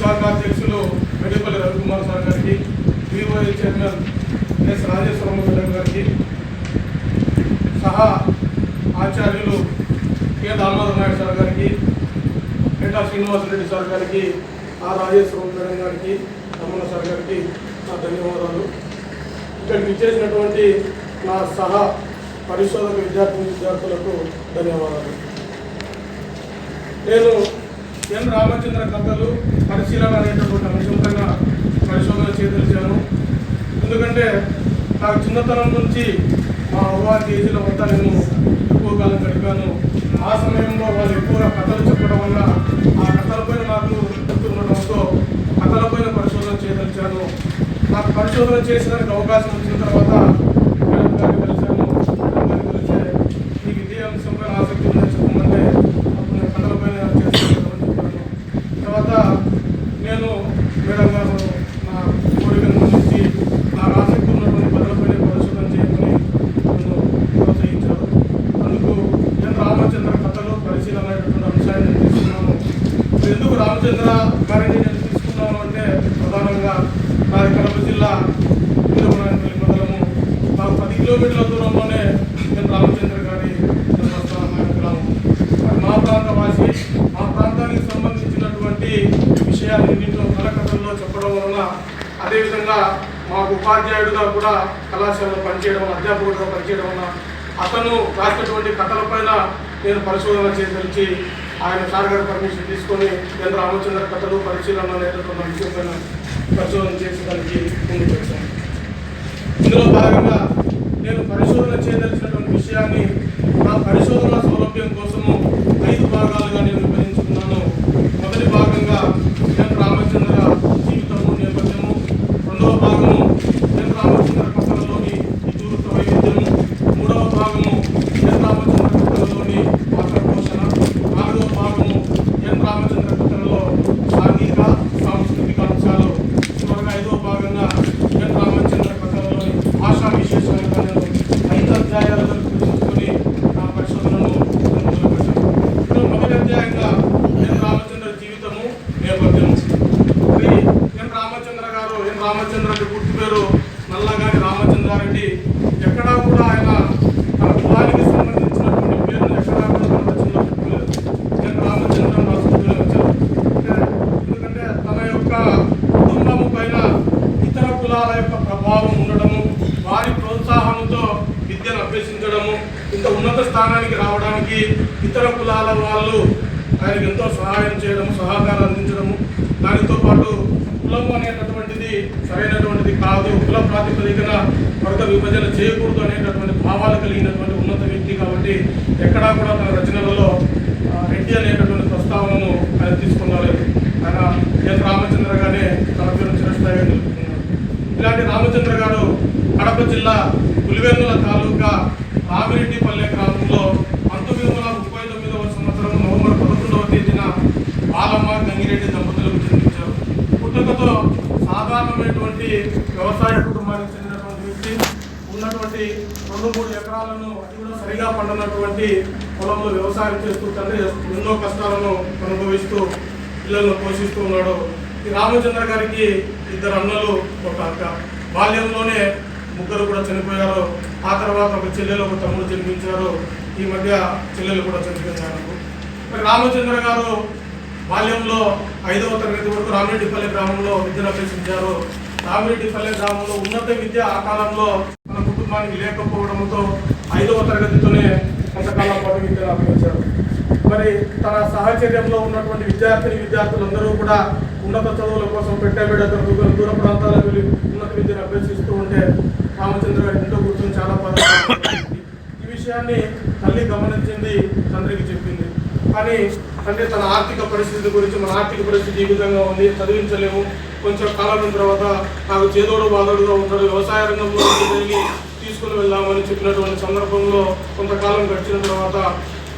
శాఖ అధ్యక్షులు మెడిపల్లి రవికుమార్ సార్ గారికి, VOA chairman S Rajeswaramma madam గారికి, సహా ఆచార్యులు కె దామోదర్ నాయుడు సార్ గారికి, పేటా శ్రీనివాసరెడ్డి సార్ గారికి, ఆర్ రాజేశ్వరమ్మ మేడం గారికి, రమణ సార్ గారికి నా ధన్యవాదాలు. ఇక్కడికి ఇచ్చేసినటువంటి నా సహా పరిశోధక విద్యార్థులకు ధన్యవాదాలు. నేను ఎన్ రామచంద్ర కథలు పరిశీలన అనేటటువంటి అంశం పైన పరిశోధన చేయదలిచాను. ఎందుకంటే నాకు చిన్నతనం నుంచి మా అవ్వారి ఏజ్ల వద్ద నేను ఎక్కువ కాలం గడిపాను. ఆ సమయంలో వాళ్ళు ఎక్కువగా కథలు చెప్పడం వల్ల ఆ కథలపైన నాకు గుర్తుండడంతో కథలపైన పరిశోధన చేయదలిచాను. నాకు పరిశోధన చేసేదానికి అవకాశం వచ్చిన తర్వాత మేడం గారిని కలిశాను. కలిసే మీకు ఇదే అంశంపై ఆసక్తి ఉందని చెప్పమంటే అప్పుడు నేను కథలపైన చేస్తానని చెప్పాను. తర్వాత నేను మేడం గారు నా కోరికను గురించి నాకు ఆసక్తి ఉన్నటువంటి కథలపైన పరిశోధన చేయమని నన్ను ప్రోత్సహించారు. అందుకు నేను రామచంద్ర కథలు పరిశీలన అనేటువంటి అంశాన్ని నేను తీసుకున్నాను. ఎందుకు రామచంద్ర గారిని నేను తీసుకున్నాను అంటే ప్రధానంగా నాది కడప జిల్లా వీరమనాయనపల్లి మండలము. నాకు 10 కిలోమీటర్ల దూరంలోనే నేను రామచంద్ర గారి గ్రామం. మా ప్రాంత వాసి, మా ప్రాంతానికి సంబంధించినటువంటి విషయాలన్నింటిలో కథల్లో చెప్పడం వలన, అదేవిధంగా మాకు ఉపాధ్యాయుడిగా కూడా కళాశాలలో పనిచేయడం వల్ల, అధ్యాపకుడిగా పనిచేయడం వల్ల అతను రాసినటువంటి కథలపైన నేను పరిశోధన చేయదలిచి ఆయన సార్ గారి పర్మిషన్ తీసుకొని నేను రామచంద్ర కథలు పరిశీలన అనేటటువంటి విషయం పైన పరిశోధన చేసేదానికి ముందుకు వచ్చాను. ఇందులో భాగంగా నేను పరిశోధన చేయదలిచినటువంటి విషయాన్ని నా పరిశోధన సౌలభ్యం కోసము 5 భాగాలుగా నేను విభజించుకున్నాను. మొదటి భాగంగా నేను రామచంద్ర జీవితము నేపథ్యము, రెండవ భాగము నేను రామచంద్ర కథలలోని ఇతివృత్త వైవిధ్యము, మూడవ భాగము నేను రామచంద్ర కథలలోని పాత్ర పోషణ, నాలుగవ భాగము నేను రామచంద్ర కథలలో సాంఘిక సాంస్కృతిక అంశాలు, చివరిగా 5వ భాగంగా నేను రామచంద్ర కథలలోని భాషా విశేషాలుగా నేను 5 అధ్యాయాలను విభజించుకొని నా పరిశోధనను మొదలుపెట్టాను. మొదటి అధ్యాయంగా నేను రామచంద్ర జీవితము నేపథ్యం. ఎన్ రామచంద్ర గారు, ఎన్ రామచంద్ర అంటే పూర్తి పేరు నల్లగాని రామచంద్రారెడ్డి. ఎక్కడా కూడా ఆయన తన కులానికి సంబంధించినటువంటి పేరును ఎక్కడా కూడా తన రచనలో చెప్పుకోలేదు. ఎన్ రామచంద్ర రాసుకుంటూనే వచ్చారు. ఎందుకంటే తన యొక్క కుటుంబము పైన ఇతర కులాల యొక్క ప్రభావం ఉండడము, వారి ప్రోత్సాహంతో విద్యను అభ్యసించడము, ఇంత ఉన్నత స్థానానికి రావడానికి ఇతర కులాల వాళ్ళు ఆయనకు ఎంతో సహాయం చేయడము, సహకారం అందించడము, దానితో పాటు కులం అనేటటువంటిది సరైనటువంటిది కాదు, కుల ప్రాతిపదికన వర్గ విభజన చేయకూడదు అనేటటువంటి భావాలు కలిగినటువంటి ఉన్నత వ్యక్తి కాబట్టి ఎక్కడా కూడా తన రచనలలో రెడ్డి అనేటటువంటి ప్రస్తావనను ఆయన తీసుకురాలేదు. ఆయన ఎన్ రామచంద్రగానే తన పేరు చిరస్థాయిగా నిలుపుకున్నారు. ఇలాంటి రామచంద్ర గారు కడప జిల్లా పులివెన్నుల తాలూకా రామిరెడ్డిపల్లె గ్రామంలో 1939వ సంవత్సరం నవంబర్ 11వ తేదీన బాలమ్మ గంగిరెడ్డి దంపతులకు జన్మించారు. పుట్టుకతో సాధారణమైనటువంటి వ్యవసాయ కుటుంబానికి చెందినటువంటి వ్యక్తి. ఉన్నటువంటి 2-3 ఎకరాలను అది కూడా సరిగా పండినటువంటి పొలంలో వ్యవసాయం చేస్తూ తండ్రి ఎన్నో కష్టాలను అనుభవిస్తూ పిల్లలను పోషిస్తూ ఉన్నాడు. ఈ రామచంద్ర గారికి 2 అన్నలు, 1 అక్క. బాల్యంలోనే 3 కూడా చనిపోయారు. ఆ తర్వాత ఒక చెల్లెలు, ఒక తమ్ముడు జన్మించారు. ఈ మధ్య చెల్లెలు కూడా చనిపోయినారు. మరి రామచంద్ర గారు బాల్యంలో 5వ తరగతి వరకు రామిరెడ్డిపల్లె గ్రామంలో విద్యను అభ్యసించారు. రామిరెడ్డిపల్లె గ్రామంలో ఉన్నత విద్య ఆ కాలంలో మన కుటుంబానికి లేకపోవడంతో 5వ తరగతితోనే కొంతకాలం పాటు విద్యను అభ్యసించారు. మరి తన సహచర్యంలో ఉన్నటువంటి విద్యార్థులందరూ కూడా ఉన్నత చదువుల కోసం పెట్టబెడ దూర ప్రాంతాలకు వెళ్ళి ఉన్నత విద్యను అభ్యసిస్తూ ఉంటే రామచంద్ర గారి ఇంట్లో కూర్చొని చాలా బాధపడుతుంది. ఈ విషయాన్ని తల్లి గమనించింది, తండ్రికి చెప్పింది. కానీ అంటే తన ఆర్థిక పరిస్థితి గురించి, మన ఆర్థిక పరిస్థితి ఈ విధంగా ఉంది, చదివించలేము, కొంచెం కాలం తర్వాత నాకు చేదోడు బాదోడుగా ఉంటాడు, వ్యవసాయ రంగంలో తీసుకుని వెళ్దామని చెప్పినటువంటి సందర్భంలో కొంతకాలం గడిచిన తర్వాత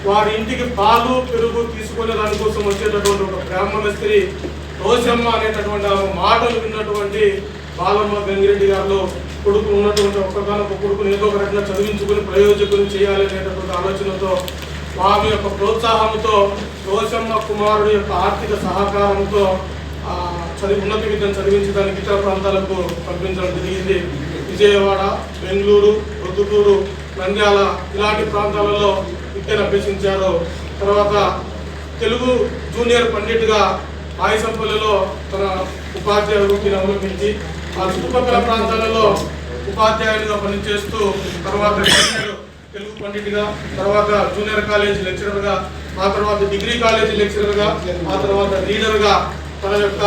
వారి ఇంటికి పాలు పెరుగు తీసుకునే దానికోసం వచ్చేటటువంటి ఒక బ్రాహ్మణ స్త్రీ రోషమ్మ అనేటటువంటి మాటలు విన్నటువంటి బాలమ్మ గంగిరెడ్డి గారిలో కొడుకు ఉన్నటువంటి ఒక్కగానొక్క కొడుకుని ఏదో ఒక రకంగా చదివించుకుని ప్రయోజకుని చేయాలి అనేటటువంటి ఆలోచనతో వారి యొక్క ప్రోత్సాహంతో రోషమ్మ కుమారుడి యొక్క ఆర్థిక సహకారంతో ఉన్నత విద్యను చదివించడానికి ఇతర ప్రాంతాలకు పంపించడం జరిగింది. విజయవాడ, బెంగళూరు, ప్రొద్దుటూరు, నంద్యాల ఇలాంటి ప్రాంతాలలో విద్యను అభ్యసించారు. తర్వాత తెలుగు జూనియర్ పండిట్గా ఆయుసంపల్లిలో తన ఉపాధ్యాయ వృత్తిని అవలంబించి ఆ చుట్టుపక్కల ప్రాంతాలలో ఉపాధ్యాయులుగా పనిచేస్తూ తర్వాత తెలుగు పండిట్గా, తర్వాత జూనియర్ కాలేజ్ లెక్చరర్గా, ఆ తర్వాత డిగ్రీ కాలేజ్ లెక్చరర్గా, ఆ తర్వాత లీడర్గా తన యొక్క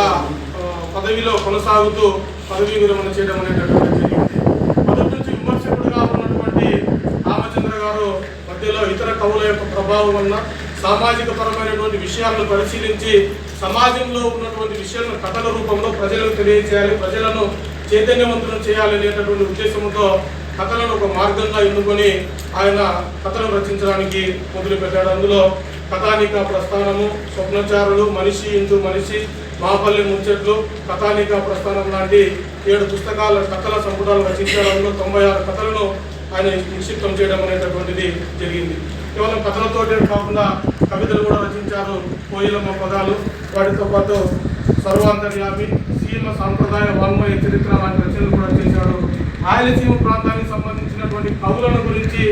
పదవిలో కొనసాగుతూ పదవీ విరమణ చేయడం అనేటటువంటి జరిగింది. మొదటి నుంచి విమర్శకుడుగా ఉన్నటువంటి రామచంద్ర గారు మధ్యలో ఇతర కవుల యొక్క ప్రభావం వలన సామాజిక పరమైనటువంటి విషయాలను పరిశీలించి సమాజంలో ఉన్నటువంటి విషయాలను కథల రూపంలో ప్రజలకు తెలియజేయాలి, ప్రజలను చైతన్యవంతులను చేయాలి అనేటటువంటి ఉద్దేశంతో కథలను ఒక మార్గంగా ఎన్నుకొని ఆయన కథలను రచించడానికి మొదలుపెట్టాడు. అందులో కథానిక ప్రస్థానము, స్వప్నచారులు, మనిషి ఇంటూ మనిషి, మాపల్లి ముచ్చట్లు, కథానిక ప్రస్థానం లాంటి 7 పుస్తకాల కథల సంపుటాలు రచించారు. అందులో 96 కథలను ఆయన నిక్షిప్తం చేయడం అనేటటువంటిది జరిగింది. కేవలం కథలతోటే కాకుండా కవితలు కూడా రచించారు. కోయిలమ్మ పదాలు, వాటితో పాటు సర్వాంతర్యామి, సీమ సాంప్రదాయ వాంగ్మయ చరిత్ర లాంటి రచనలు కూడా చేశాడు. రాయలసీమ ప్రాంతానికి సంబంధించినటువంటి కవులను గురించి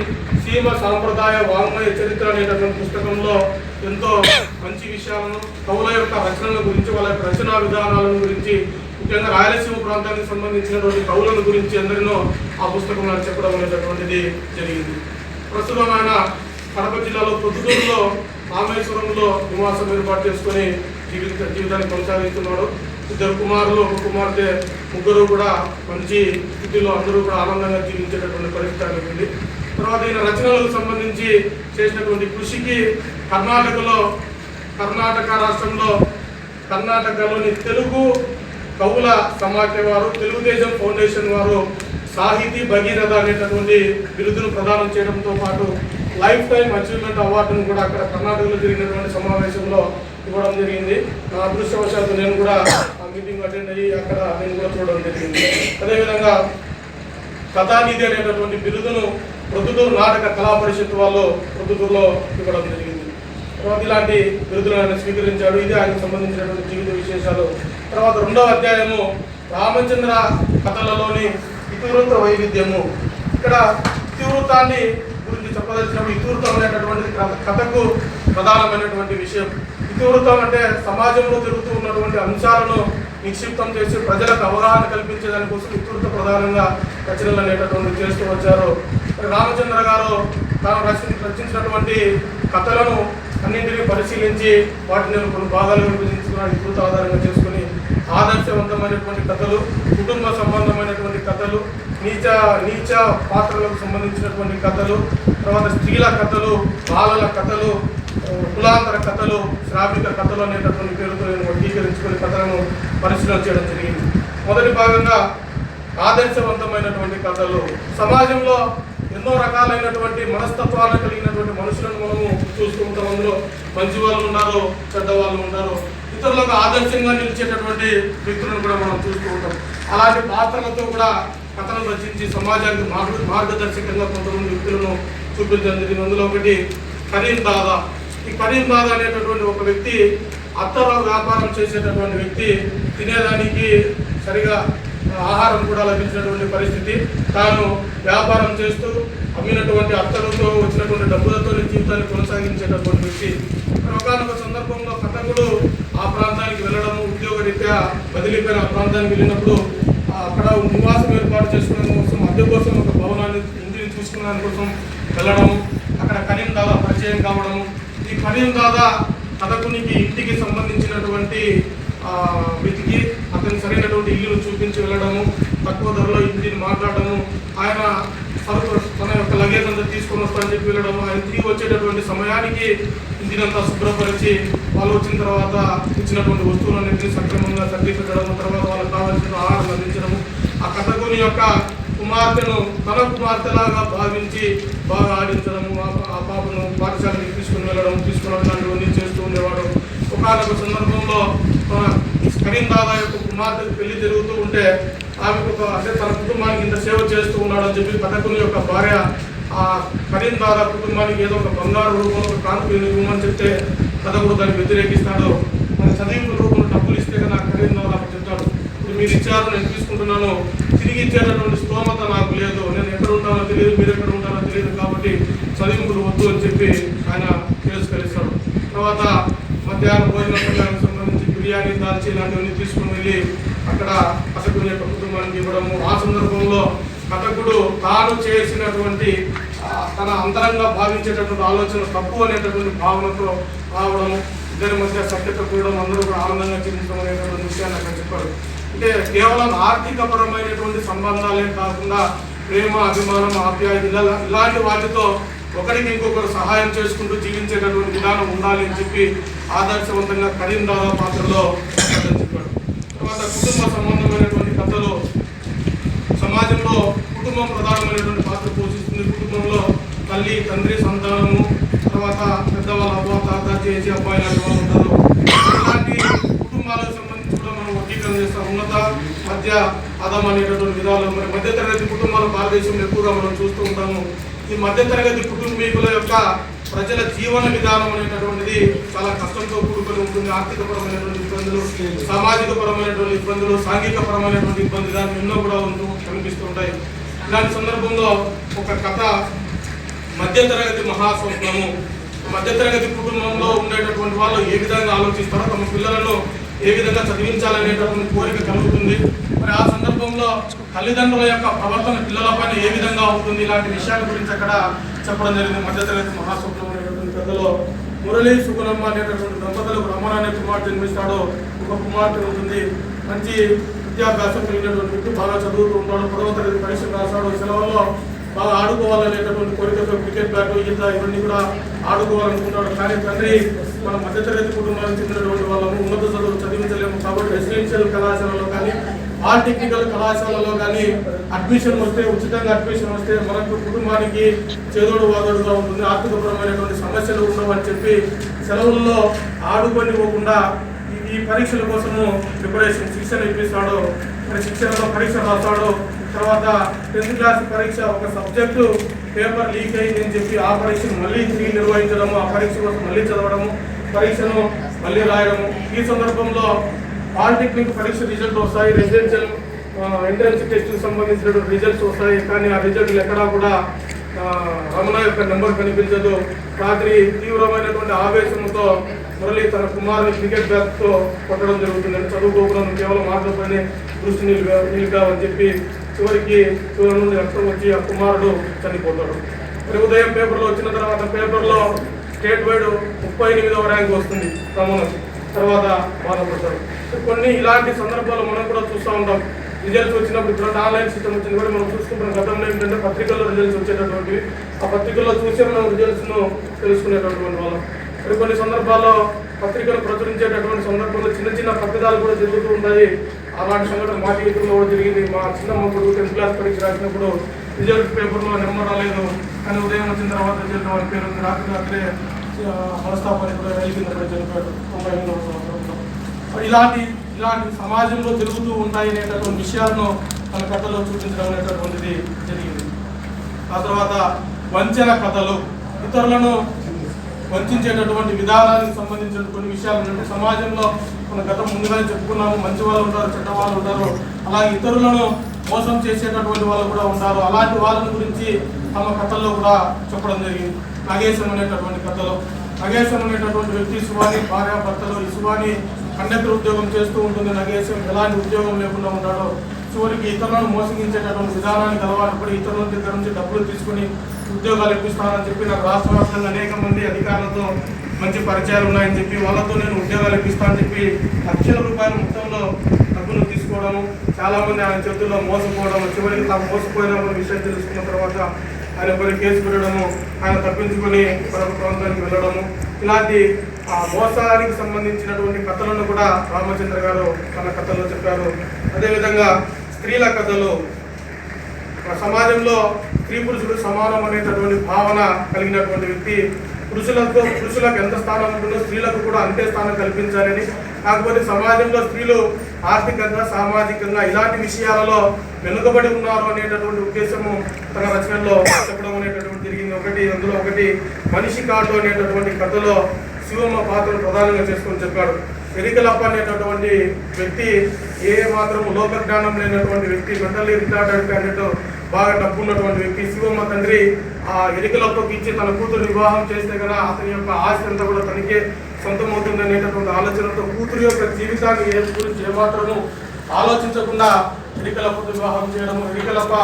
సీమ సాంప్రదాయ వాంగ్మయ చరిత్ర అనేటటువంటి పుస్తకంలో ఎంతో మంచి విషయాలను, కవుల యొక్క రచనల గురించి, వాళ్ళ యొక్క రచనా విధానాలను గురించి, ముఖ్యంగా రాయలసీమ ప్రాంతానికి సంబంధించినటువంటి కవులను గురించి అందరినో ఆ పుస్తకంలో చెప్పడం అనేటటువంటిది జరిగింది. ప్రస్తుతం ఆయన కడప జిల్లాలో పొద్దుటూరులో రామేశ్వరంలో నివాసం ఏర్పాటు చేసుకొని జీవితాన్ని కొనసాగిస్తున్నాడు. 2 కుమారులు, 1 కుమార్తె, ముగ్గురు కూడా మంచి స్థితిలో అందరూ కూడా ఆనందంగా జీవించేటటువంటి పరిస్థితి అనేది. తర్వాత ఈయన రచనలకు సంబంధించి చేసినటువంటి కృషికి కర్ణాటక రాష్ట్రంలో కర్ణాటకలోని తెలుగు కవుల సమాఖ్య వారు, తెలుగుదేశం ఫౌండేషన్ వారు సాహితీ భగీరథ అనేటటువంటి బిరుదును ప్రదానం చేయడంతో పాటు లైఫ్ టైమ్ అచీవ్మెంట్ అవార్డును కూడా అక్కడ కర్ణాటకలో జరిగినటువంటి సమావేశంలో ఇవ్వడం జరిగింది. నా అదృష్టవశాత్తు నేను కూడా ఆ మీటింగ్ అటెండ్ అయ్యి అక్కడ నేను కూడా చూడడం జరిగింది. అదేవిధంగా కథానిధి అనేటటువంటి బిరుదును ప్రొద్దుటూరు నాటక కళా పరిషత్ వాళ్ళు ప్రొద్దుటూరులో ఇవ్వడం జరిగింది. తర్వాత ఇలాంటి బిరుదులు ఆయన స్వీకరించాడు. ఇది ఆయనకు సంబంధించినటువంటి జీవిత విశేషాలు. తర్వాత 2వ అధ్యాయము రామచంద్ర కథలలోని ఇతివృత్త వైవిధ్యము. ఇక్కడ ఇతివృత్తాన్ని గురించి చెప్పదలిచినప్పుడు ఇతివృత్తం అనేటటువంటి కథకు ప్రధానమైనటువంటి విషయం. ఇతివృత్తం అంటే సమాజంలో జరుగుతూ ఉన్నటువంటి అంశాలను నిక్షిప్తం చేసి ప్రజలకు అవగాహన కల్పించేదానికోసం ఇతివృత్త ప్రధానంగా రచనలు అనేటటువంటి చేస్తూ వచ్చారు. రామచంద్ర గారు తాను రచించినటువంటి కథలను అన్నింటినీ పరిశీలించి వాటిని కొన్ని భాగాలుగా విభజించుకున్నాడు. ఇతివృత్త ఆధారంగా చేసుకుని ఆదర్శవంతమైనటువంటి కథలు, కుటుంబ సంబంధమైనటువంటి కథలు, నీచ పాత్రలకు సంబంధించినటువంటి కథలు, తర్వాత స్త్రీల కథలు, బాలల కథలు, కులాంతర కథలు, శ్రామిక కథలు అనేటటువంటి పేరుతో నేను వర్గీకరించుకుని కథలను పరిశీలన చేయడం జరిగింది. మొదటి భాగంగా ఆదర్శవంతమైనటువంటి కథలు. సమాజంలో ఎన్నో రకాలైనటువంటి మనస్తత్వాలు కలిగినటువంటి మనుషులను మనము చూస్తూ ఉంటాం. అందులో మంచి వాళ్ళు ఉన్నారు, చెడ్డవాళ్ళు ఉన్నారు. ఇతరులకు ఆదర్శంగా నిలిచేటటువంటి వ్యక్తులను కూడా మనం చూస్తూ ఉంటాం. అలాంటి పాత్రలతో కూడా కథలను రచించి సమాజానికి మార్గదర్శకంగా కొంతమంది వ్యక్తులను చూపించడం జరిగింది. అందులో ఒకటి కరీం దాదా. ఈ కరీం దాదా అనేటటువంటి ఒక వ్యక్తి అత్తర వ్యాపారం చేసేటటువంటి వ్యక్తి. తినేదానికి సరిగా ఆహారం కూడా లభించినటువంటి పరిస్థితి. తాను వ్యాపారం చేస్తూ అమ్మినటువంటి అత్తరుతో వచ్చినటువంటి డబ్బులతో జీవితాన్ని కొనసాగించేటటువంటి వ్యక్తి. ఒకనొక సందర్భంలో కథకుడు ఆ ప్రాంతానికి వెళ్ళడము, ఉద్యోగరీత్యా బదిలీపైన ఆ ప్రాంతానికి వెళ్ళినప్పుడు అక్కడ నివాసం ఏర్పాటు చేసుకునే కోసం, అద్దె కోసం ఒక భవనాన్ని, ఇంటిని చూసుకునే దానికోసం వెళ్ళడము, అక్కడ కరీం దాదా పరిచయం కావడము. ఈ కరీం దాదా కథకునికి ఇంటికి సంబంధించినటువంటి వెతికి అతని సరైనటువంటి ఇల్లును చూపించి వెళ్ళడము, తక్కువ ధరలో ఇంటిని మాట్లాడము, ఆయన సరుకు తన యొక్క లగేజ్ అంతా తీసుకొని వస్తానని చెప్పి వెళ్ళడము, ఆయన తిరిగి వచ్చేటటువంటి సమయానికి ఇంటినంతా శుభ్రపరిచి వాళ్ళు వచ్చిన తర్వాత ఇచ్చినటువంటి వస్తువులన్నింటినీ సక్రమంగా సర్ది పెట్టడము, తర్వాత వాళ్ళకి కావాల్సిన ఆహారం అందించడము, ఆ కథకుని యొక్క కుమార్తెను తన కుమార్తెలాగా భావించి బాగా ఆడించడము, ఆ పాపను పాఠశాలకు తీసుకుని లాంటివన్నీ చేస్తూ ఉండేవాడు. ఒకనొక సందర్భంలో కరీం దాదా యొక్క కుమార్తెకు పెళ్లి జరుగుతూ ఉంటే ఆమెకు అంటే తన కుటుంబానికి ఇంత సేవ చేస్తూ ఉన్నాడు అని చెప్పి కథకుని యొక్క భార్య ఆ కరీం దాదా కుటుంబానికి ఏదో ఒక బంగారు రూపంలో ఒక కానుక ఇవ్వమని చెప్తే కథకుడు దాన్ని వ్యతిరేకిస్తాడు. మన చదివింపు రూపంలో డబ్బులు ఇస్తే కదా కరీం దాదా మీరు ఇచ్చారు, నేను తీసుకుంటున్నాను, తిరిగి ఇచ్చేటటువంటి స్తోమత నాకు లేదు, నేను ఎక్కడ ఉంటానో తెలియదు, మీరు ఎక్కడ ఉంటానో తెలియదు, కాబట్టి చదివింపులు వద్దు అని చెప్పి ఆయన తిరస్కరిస్తాడు. తర్వాత మధ్యాహ్నం భోజన సమయానికి సంబంధించి బిర్యానీ, దాల్చి ఇలాంటివన్నీ తీసుకుని వెళ్ళి అక్కడ కథకుని యొక్క కుటుంబానికి ఇవ్వడము. ఆ సందర్భంలో కథకుడు తాను చేసినటువంటి తన అంతరంగా భావించేటటువంటి ఆలోచన తప్పు అనేటటువంటి భావనతో రావడము, ఇద్దరి మధ్య సఖ్యత కూడడం, అందరూ కూడా ఆనందంగా జీవించడం అనేటువంటి విషయాన్ని అక్కడ చెప్పారు. అంటే కేవలం ఆర్థికపరమైనటువంటి సంబంధాలే కాకుండా ప్రేమ, అభిమానం, ఆప్యాయత ఇలాంటి వాటితో ఒకరికి ఇంకొకరు సహాయం చేసుకుంటూ జీవించేటటువంటి విధానం ఉండాలి అని చెప్పి ఆదర్శవంతంగా కరీం దాదా పాత్రలో చెప్పాడు. తర్వాత కుటుంబ సంబంధమైనటువంటి కథలు, సమాజంలో కుటుంబం ప్రధానమైనటువంటి పాత్ర పోషిస్తుంది. కుటుంబంలో తల్లి, తండ్రి, సంతానము, తర్వాత పెద్దవాళ్ళ అవ్వ, తాత, చేసి, అబ్బాయి లాంటి వాళ్ళు ఉంటారు. ఇలాంటి కుటుంబాలకు సంబంధించి కూడా మనం వర్గీకరణ చేస్తాం. ఉన్నత, మధ్య, అధం అనేటటువంటి విధాలు. మరి మధ్యతరగతి కుటుంబాలు భారతదేశంలో ఎక్కువగా మనం చూస్తూ ఉంటాము. ఈ మధ్యతరగతి కుటుంబీకుల యొక్క ప్రజల జీవన విధానం అనేటటువంటిది చాలా కష్టంతో కూడుకొని ఉంటుంది. ఆర్థికపరమైనటువంటి ఇబ్బందులు, సామాజిక పరమైనటువంటి ఇబ్బందులు, సాంఘిక పరమైనటువంటి ఇబ్బందులు దాన్ని ఎన్నో కూడా కనిపిస్తూ ఉంటాయి. ఇలాంటి సందర్భంలో ఒక కథ మధ్యతరగతి మహాస్వప్నము. మధ్యతరగతి కుటుంబంలో ఉండేటటువంటి వాళ్ళు ఏ విధంగా ఆలోచిస్తారో, తమ పిల్లలను ఏ విధంగా చదివించాలనేటటువంటి కోరిక కలుగుతుంది. మరి ఆ సందర్భంలో తల్లిదండ్రుల యొక్క ప్రవర్తన పిల్లలపైన ఏ విధంగా ఉంటుంది, ఇలాంటి విషయాల గురించి అక్కడ చెప్పడం జరిగింది. మధ్యతరగతి మహాస్వప్నం అనేటటువంటి కథలో మురళీ, సుగుణమ్మ అనేటటువంటి దంపతులకు రమణ అనే కుమార్తె జన్మిస్తాడు. ఒక కుమార్తె ఉంటుంది. మంచి విద్యాభ్యాసం కలిగినటువంటి వ్యక్తి, బాగా చదువుతూ ఉంటాడు. 10వ తరగతి పరీక్ష రాశాడు. సెలవుల్లో బాగా ఆడుకోవాలనేటటువంటి కోరికతో క్రికెట్ బ్యాట్, ఈత ఇవన్నీ కూడా ఆడుకోవాలనుకుంటాడు. కానీ తండ్రి మన మధ్యతరగతి కుటుంబానికి చెందినటువంటి వాళ్ళము, ఉన్నత చదువులు చదివించలేము కాబట్టి రెసిడెన్షియల్ కళాశాలలో కానీ పాలిటెక్నికల్ కళాశాలలో కానీ అడ్మిషన్ వస్తే, ఉచితంగా అడ్మిషన్ వస్తే మనకు కుటుంబానికి చేదోడు వాదోడుగా ఉంటుంది, ఆర్థికపరమైనటువంటి సమస్యలు ఉండవని చెప్పి సెలవుల్లో ఆడుకోనివ్వకుండా ఈ పరీక్షల కోసము ప్రిపరేషన్, శిక్షణ ఇప్పిస్తాడు. మరి శిక్షణలో పరీక్ష రాస్తాడు. తర్వాత 10th క్లాస్ పరీక్ష ఒక సబ్జెక్టు పేపర్ లీక్ అయింది అని చెప్పి ఆ పరీక్షను మళ్ళీ తిరిగి నిర్వహించడము, ఆ పరీక్ష కోసం మళ్ళీ చదవడము, పరీక్షను మళ్ళీ రాయడము. ఈ సందర్భంలో పాలిటెక్నిక్ పరీక్ష రిజల్ట్ వస్తాయి, రెసిడెన్షియల్ ఎంట్రన్స్ టెస్ట్కి సంబంధించిన రిజల్ట్స్ వస్తాయి. కానీ ఆ రిజల్ట్లు ఎక్కడా కూడా రమణ యొక్క నెంబర్ కనిపించదు. రాత్రి తీవ్రమైనటువంటి ఆవేశంతో మురళి తన కుమారుని క్రికెట్ బ్యాట్తో కొట్టడం జరుగుతుంది. చదువుకోకుండా కేవలం మాటలపైనే దృష్టి నిలిపావని చెప్పి చివరికి చివరి నుండి రక్తం వచ్చి ఆ కుమారుడు చనిపోతాడు. మరి ఉదయం పేపర్లో వచ్చిన తర్వాత పేపర్లో స్టేట్ వైడ్ 38వ ర్యాంక్ వస్తుంది రమణకి. తర్వాత బాధపడతాడు. కొన్ని ఇలాంటి సందర్భాలు మనం కూడా చూస్తూ ఉంటాం. రిజల్ట్స్ వచ్చినప్పుడు ఇప్పుడు ఆన్లైన్ సిస్టమ్ వచ్చింది కూడా మనం చూసుకుంటున్నాం. గతంలో ఏంటంటే పత్రికల్లో రిజల్ట్స్ వచ్చేటటువంటివి, ఆ పత్రికల్లో చూసే మనం రిజల్ట్స్ను తెలుసుకునేటటువంటి వాళ్ళం. మరి కొన్ని సందర్భాల్లో పత్రికలు ప్రచురించేటటువంటి సందర్భంలో చిన్న చిన్న తప్పిదాలు కూడా జరుగుతూ ఉంటాయి. అలాంటి సంఘటన మా జీవితంలో కూడా జరిగింది. మా చిన్నమ్మ కొడుకు 10th క్లాస్ పరీక్ష రాసినప్పుడు రిజల్ట్ పేపర్లో నెంబర్ రాలేదు, కానీ ఉదయం వచ్చిన తర్వాత రిజల్ట్ వాళ్ళ పేరు ఉంది. రాత్రే మనస్తాపాన్ని కూడా రైలు కింద పడి చనిపోయాడు 98వ సంవత్సరంలో. ఇలాంటి సమాజంలో జరుగుతూ ఉంటాయి అనేటటువంటి విషయాలను మన కథలో చూపించడం అనేటటువంటిది జరిగింది. ఆ తర్వాత వంచన కథలు, ఇతరులను వంచేటటువంటి విధానానికి సంబంధించిన కొన్ని విషయాలు అంటే సమాజంలో మన గతం ముందుగానే చెప్పుకున్నాము. మంచి వాళ్ళు ఉంటారు, చెడ్డ వాళ్ళు ఉంటారు, అలాగే ఇతరులను మోసం చేసేటటువంటి వాళ్ళు కూడా ఉంటారు. అలాంటి వాళ్ళని గురించి తమ కథల్లో కూడా చెప్పడం జరిగింది. నగేశం అనేటటువంటి కథలో నగేశం అనేటటువంటి వ్యక్తి శివాని భార్యాభర్తలు. ఈ శివాని కండక్టర్ ఉద్యోగం చేస్తూ ఉంటుంది. నగేశం ఎలాంటి ఉద్యోగం లేకుండా ఉంటాడో చివరికి ఇతరులను మోసగించేటటువంటి విధానానికి అలవాటు పడి ఇతరుల దగ్గర నుంచి డబ్బులు తీసుకుని ఉద్యోగాలు ఇప్పిస్తానని చెప్పి నాకు రాష్ట్ర వ్యాప్తంగా అనేక మంది అధికారులతో మంచి పరిచయాలు ఉన్నాయని చెప్పి వాళ్ళతో నేను ఉద్యోగాలు ఇప్పిస్తానని చెప్పి లక్షల రూపాయల మొత్తంలో డబ్బులు తీసుకోవడము, చాలామంది ఆయన చేతుల్లో మోసపోవడము, చివరికి తాము మోసపోయిన విషయం తెలుసుకున్న తర్వాత ఆయన పై కేసు పెట్టడము, ఆయన తప్పించుకొని మరొక ప్రాంతానికి వెళ్ళడము, ఇలాంటి ఆ మోసానికి సంబంధించినటువంటి కథలను కూడా రామచంద్ర గారు తన కథల్లో చెప్పారు. అదేవిధంగా స్త్రీల కథలు, సమాజంలో స్త్రీ పురుషుడు సమానం అనేటటువంటి భావన కలిగినటువంటి వ్యక్తి. పురుషులకు ఎంత స్థానం ఉంటుందో స్త్రీలకు కూడా అంతే స్థానం కల్పించాలని, కాకపోతే సమాజంలో స్త్రీలు ఆర్థికంగా, సామాజికంగా ఇలాంటి విషయాలలో వెనుకబడి ఉన్నారు అనేటటువంటి ఉద్దేశము తన రచనలో చెప్పడం అనేటటువంటి జరిగింది. అందులో ఒకటి మనిషి కాటు అనేటటువంటి కథలో శివమ్మ పాత్రను ప్రధానంగా చేసుకొని చెప్పాడు. ఎరికలప్ప అనేటటువంటి వ్యక్తి ఏ మాత్రం లోక జ్ఞానం లేనటువంటి వ్యక్తి, మెంటల్లీ రిటార్డెడ్ అన్నట్టు బాగా డబ్బు ఉన్నటువంటి వ్యక్తి. శివమ్మ తండ్రి ఆ ఎన్నికలప్పకి ఇచ్చి తన కూతురు వివాహం చేస్తే కదా అతని యొక్క ఆస్తి అంతా కూడా తనకే సొంతమవుతుంది అనేటటువంటి ఆలోచనతో కూతురు యొక్క జీవితాన్ని గురించి ఏమాత్రము ఆలోచించకుండా ఎన్నికలప్ప వివాహం చేయడము, ఎన్నికలప్ప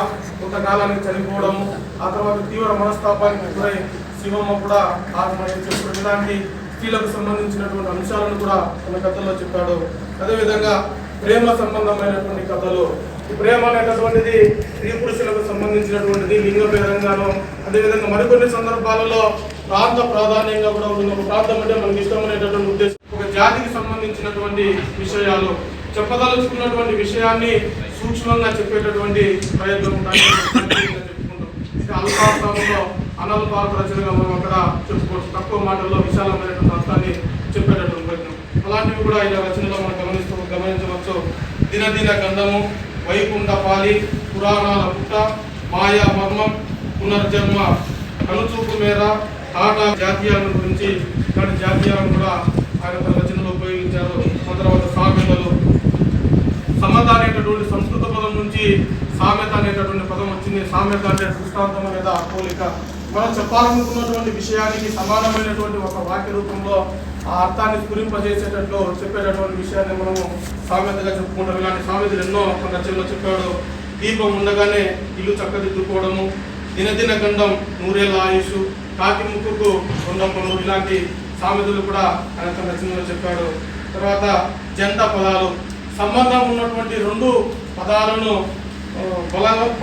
కొంతకాలానికి చనిపోవడము, ఆ తర్వాత తీవ్ర మనస్తాపానికి గురై శివమ్మ కూడా ఆత్మహత్య చేసుకోవడం, ఇలాంటి స్త్రీలకు సంబంధించినటువంటి అంశాలను కూడా తన కథల్లో చెప్పాడు. అదేవిధంగా ప్రేమ సంబంధమైనటువంటి కథలు. ఈ ప్రేమ అనేటటువంటిది స్త్రీ పురుషులకు సంబంధించినటువంటిది, లింగ భేదంగాను, అదేవిధంగా మరికొన్ని సందర్భాలలో ప్రాంత ప్రాధాన్యంగా కూడా ఉంటుంది. ఒక ప్రాంతం అంటే మనకి ఇష్టమైనటువంటి ఉద్దేశం, ఒక జాతికి సంబంధించినటువంటి విషయాలు, చెప్పదలుచుకున్నటువంటి విషయాన్ని సూక్ష్మంగా చెప్పేటటువంటి ప్రయత్నం చెప్పుకుంటాం. అల్పార్థంలో అనల్పార్థ రచనగా మనం అక్కడ చెప్పుకోవచ్చు. తక్కువ మాటల్లో విశాలమైనటువంటి అర్థాన్ని చెప్పేటటువంటి ప్రయత్నం. అలాంటివి కూడా ఇలా రచనలో మనం గమనించవచ్చు. దినదిన గంధము, వైకుంఠపాలి, పురాణాల పుట్ట, మాయా మర్మం, పునర్జన్మ, కనుచూపు మేర, టాటా జాతీయాలను గురించి ఇలాంటి జాతీయాలను కూడా ఆయన తన రచనలో ఉపయోగించారు. ఆ తర్వాత సామెతలు. సమత అనేటటువంటి సంస్కృత పదం నుంచి సామెత అనేటటువంటి పదం వచ్చింది. సామెత అంటే దృష్టాంతం లేదా పోలిక. మనం చెప్పాలనుకున్నటువంటి విషయానికి సమానమైనటువంటి ఒక వాక్య రూపంలో ఆ అర్థాన్ని స్ఫురింపజేసేటట్లు చెప్పేటటువంటి విషయాన్ని మనము సామెతగా చెప్పుకుంటాం. ఇలాంటి సామెతలు ఎన్నో మన రచనలో చెప్పాడు. దీపం ఉండగానే ఇల్లు చక్కదిద్దుకోవడము, దినదిన గండం, నూరేళ్ళ ఆయుష్, కాకి ముక్కుకు కొండం పనులు, ఇలాంటి సామెతలు కూడా ఆయన తన రచనలో చెప్పాడు. తర్వాత జంట పదాలు. సంబంధం ఉన్నటువంటి రెండు పదాలను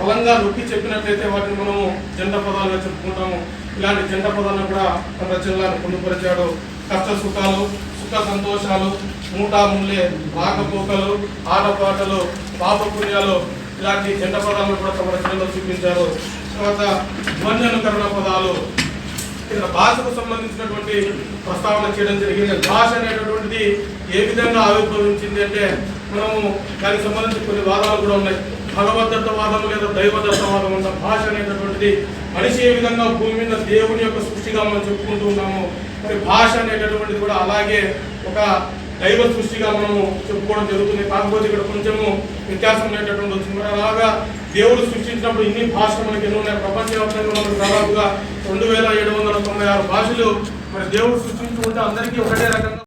బలంగా నొక్కి చెప్పినట్లయితే వాటిని మనము జంట పదాలుగా చెప్పుకుంటాము. ఇలాంటి జంట పదాలను కూడా తన రచనలను పొందుపరిచాడు. కష్ట సుఖాలు, సుఖ సంతోషాలు, మూటా ముళ్ళే, రాకపోకలు, ఆటపాటలు, పాపపుణ్యాలు, ఇలాంటి జంట పదాలను కూడా తమ రచనలో చూపించారు. తర్వాత ధ్వన్యనుకరణ పదాలు. ఇక్కడ భాషకు సంబంధించినటువంటి ప్రస్తావన చేయడం జరిగింది. భాష అనేటటువంటిది ఏ విధంగా ఆవిర్భవించింది అంటే మనము దానికి సంబంధించి కొన్ని వాదాలు కూడా ఉన్నాయి. భగవద్దత్తవాదం లేదా దైవదత్తవాదం ఉన్న భాష అనేటటువంటిది మనిషి ఏ విధంగా భూమి మీద దేవుని యొక్క సృష్టిగా మనం చెప్పుకుంటూ ఉన్నాము, మరి భాష అనేటటువంటిది కూడా అలాగే ఒక దైవ సృష్టిగా మనము చెప్పుకోవడం జరుగుతుంది. కాకపోతే ఇక్కడ కొంచెము వ్యత్యాసం అనేటటువంటి వచ్చింది. మరి అలాగా దేవుడు సృష్టించినప్పుడు ఇన్ని భాషలు మనకి ఎన్నో ఉన్నాయి. ప్రపంచవ్యాప్తంగా మనకు దాదాపుగా 2796 భాషలు మరి దేవుడు సృష్టించుకుంటే అందరికీ ఒకటే రకంగా